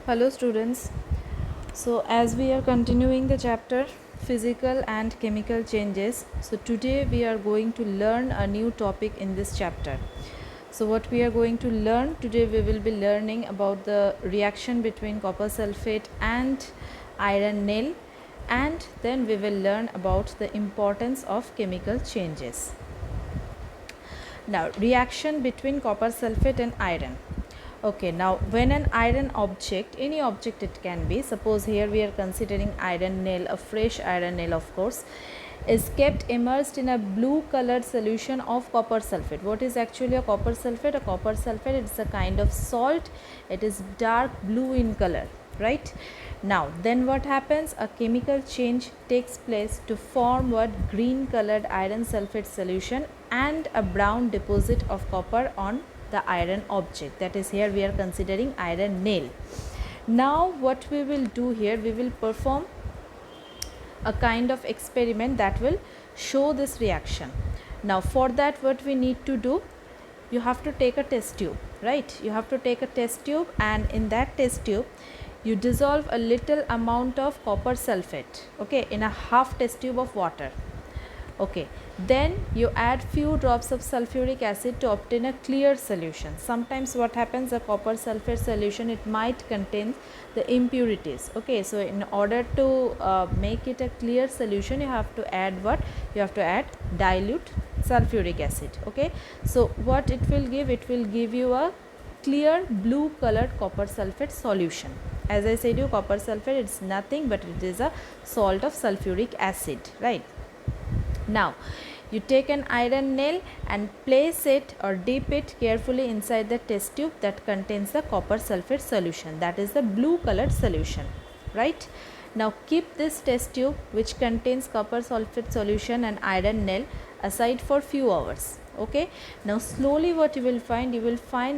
Hello students. So as we are continuing the chapter physical and chemical changes, so today we are going to learn a new topic in this chapter. So what we are going to learn today, we will be learning about the reaction between copper sulfate and iron nail, and then we will learn about the importance of chemical changes. Now reaction between copper sulfate and iron. Okay, now when an iron object, any object it can be, suppose here we are considering iron nail, a fresh iron nail of course, is kept immersed in a blue colored solution of copper sulfate. What is actually a copper sulfate? A copper sulfate is a kind of salt, it is dark blue in color, right? Now then what happens? A chemical change takes place to form what? Green colored iron sulfate solution and a brown deposit of copper on the iron object, that is here we are considering iron nail. Now what we will do here, we will perform a kind of experiment that will show this reaction. Now for that what we need to do, you have to take a test tube, right? You have to take a test tube, and in that test tube you dissolve a little amount of copper sulfate, okay, in a half test tube of water. Okay, then you add few drops of sulfuric acid to obtain a clear solution. Sometimes what happens, a copper sulfate solution, it might contain the impurities. Okay, so in order to make it a clear solution, you have to add what? You have to add dilute sulfuric acid. Okay, so what it will give? It will give you a clear blue colored copper sulfate solution. As I said you, copper sulfate, it's nothing but it is a salt of sulfuric acid, right? Now you take an iron nail and place it or dip it carefully inside the test tube that contains the copper sulfate solution, that is the blue colored solution, right? Now keep this test tube which contains copper sulfate solution and iron nail aside for few hours. Okay, now slowly what you will find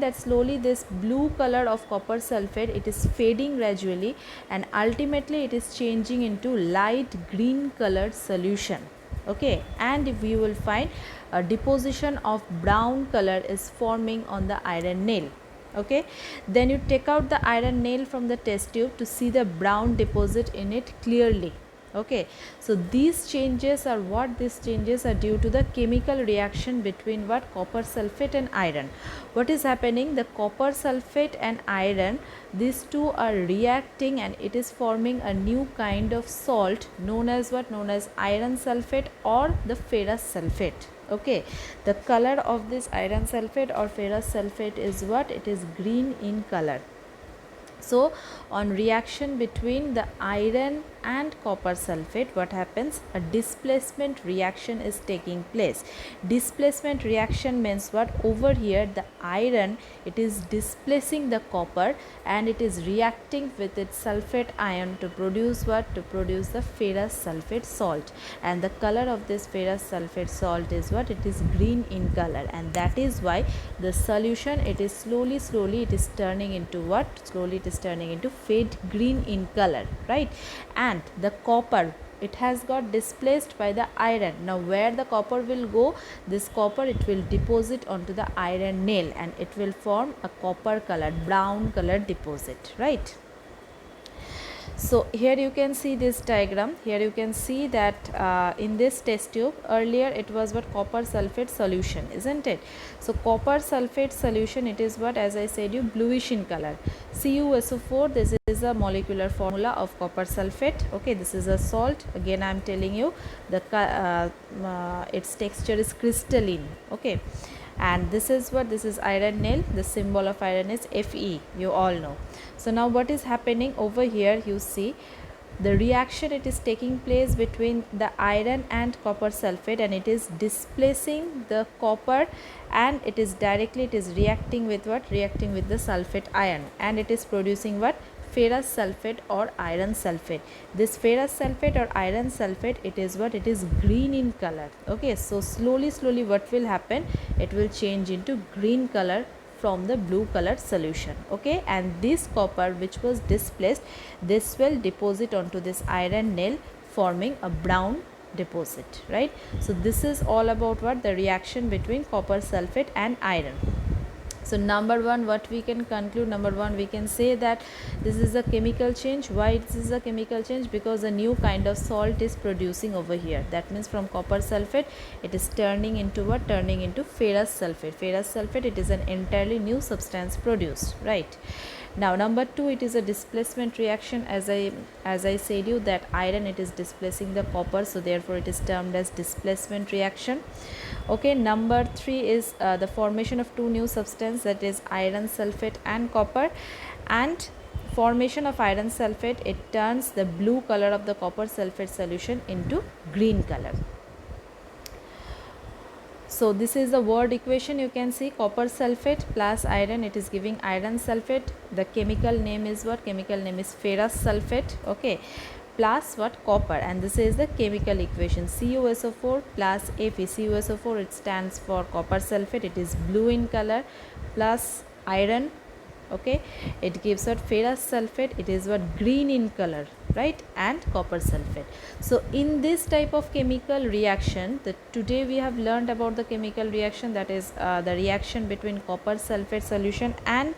that slowly this blue color of copper sulfate, it is fading gradually, and ultimately it is changing into light green colored solution. Okay, and if you will find a deposition of brown color is forming on the iron nail. Okay, then you take out the iron nail from the test tube to see the brown deposit in it clearly. Okay, so these changes are what? These changes are due to the chemical reaction between what? Copper sulfate and iron. What is happening? The copper sulfate and iron, these two are reacting and it is forming a new kind of salt known as what? Known as iron sulfate or the ferrous sulfate. Okay, the color of this iron sulfate or ferrous sulfate is what? It is green in color. So on reaction between the iron and copper sulfate, what happens? A displacement reaction is taking place. Displacement reaction means what? Over here the iron, it is displacing the copper and it is reacting with its sulfate ion to produce what? To produce the ferrous sulfate salt, and the color of this ferrous sulfate salt is what? It is green in color, and that is why the solution, it is slowly it is turning into what? Slowly it is turning into fade green in color, right? And the copper, it has got displaced by the iron. Now where the copper will go? This copper, it will deposit onto the iron nail and it will form a copper colored, brown colored deposit, right? So here you can see this diagram. Here you can see that in this test tube, earlier it was what? Copper sulfate solution, isn't it? So copper sulfate solution, it is what? As I said you, bluish in color. CuSO4, this is a molecular formula of copper sulfate. Okay, this is a salt. Again I am telling you, the its texture is crystalline. Okay, and this is what? This is iron nail. The symbol of iron is Fe, you all know. So now what is happening over here? You see the reaction, it is taking place between the iron and copper sulfate, and it is displacing the copper, and it is directly, it is reacting with what? Reacting with the sulfate ion, and it is producing what? Ferrous sulfate or iron sulfate. This ferrous sulfate or iron sulfate, it is what? It is green in color. Okay, so slowly what will happen? It will change into green color from the blue colored solution. Okay, and this copper which was displaced, this will deposit onto this iron nail, forming a brown deposit, right? So this is all about what? The reaction between copper sulfate and iron. So number one, what we can conclude, number one, we can say that this is a chemical change. Why this is a chemical change? Because a new kind of salt is producing over here. That means from copper sulfate it is turning into what? Turning into ferrous sulfate. Ferrous sulfate, it is an entirely new substance produced, right? Now number two, it is a displacement reaction. As I said you that iron, it is displacing the copper, so therefore it is termed as displacement reaction. Okay, number three is the formation of two new substances, that is iron sulfate and copper. And formation of iron sulfate, it turns the blue color of the copper sulfate solution into green color. So this is the word equation. You can see copper sulfate plus iron, it is giving iron sulfate. The chemical name is what? Chemical name is ferrous sulfate. Okay, plus what? Copper. And this is the chemical equation, CuSO4 plus Fe. CuSO4, it stands for copper sulfate, it is blue in color, plus iron. Okay, it gives what? Ferrous sulfate, it is what? Green in color, right? And copper sulfate. So in this type of chemical reaction, today we have learned about the chemical reaction, that is the reaction between copper sulfate solution and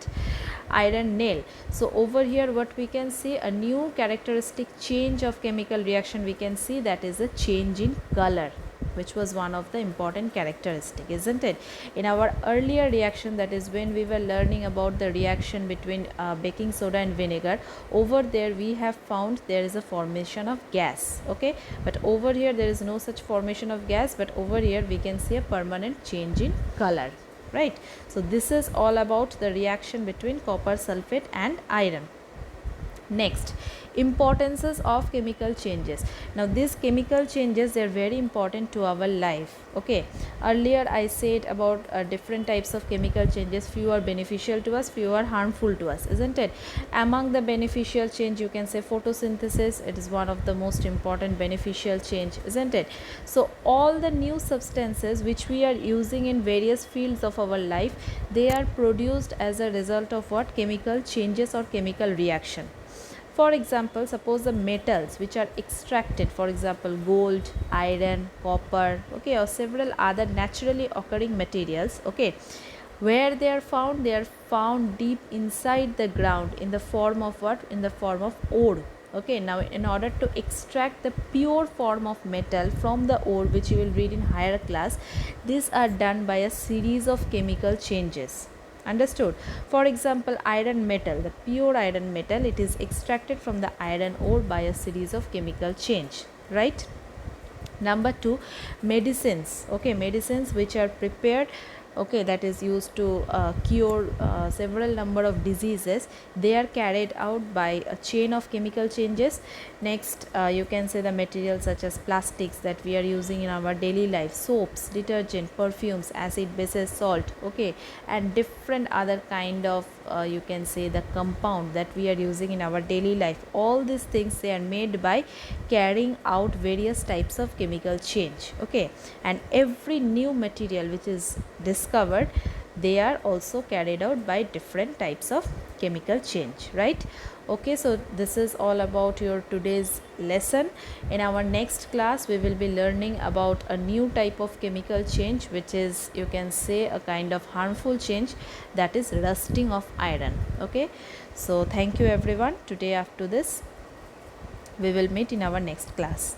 iron nail. So over here what we can see, a new characteristic change of chemical reaction we can see, that is a change in color, which was one of the important characteristic, isn't it? In our earlier reaction, that is when we were learning about the reaction between baking soda and vinegar, over there we have found there is a formation of gas. Okay, but over here there is no such formation of gas, but over here we can see a permanent change in color, right? So this is all about the reaction between copper sulfate and iron. Next, importances of chemical changes. Now these chemical changes, they are very important to our life. Okay, earlier I said about different types of chemical changes. Few are beneficial to us, few are harmful to us, isn't it? Among the beneficial change, you can say photosynthesis. It is one of the most important beneficial change, isn't it? So all the new substances which we are using in various fields of our life, they are produced as a result of what? Chemical changes or chemical reaction. For example, suppose the metals which are extracted, for example gold, iron, copper, okay, or several other naturally occurring materials, okay, where they are found? They are found deep inside the ground in the form of what? In the form of ore. Okay, now in order to extract the pure form of metal from the ore, which you will read in higher class, these are done by a series of chemical changes. Understood? For example, iron metal, the pure iron metal, it is extracted from the iron ore by a series of chemical change, right? Number two, medicines. Okay, medicines which are prepared, okay, that is used to cure several number of diseases, they are carried out by a chain of chemical changes. Next, you can say the materials such as plastics that we are using in our daily life, soaps, detergent, perfumes, acid, bases, salt, okay, and different other kind of you can say the compound that we are using in our daily life. All these things, they are made by carrying out various types of chemical change. Okay, and every new material which is discovered, they are also carried out by different types of chemical change, right? Okay, so this is all about your today's lesson. In our next class, we will be learning about a new type of chemical change, which is, you can say, a kind of harmful change, that is rusting of iron. Okay, so thank you everyone. Today after this, we will meet in our next class.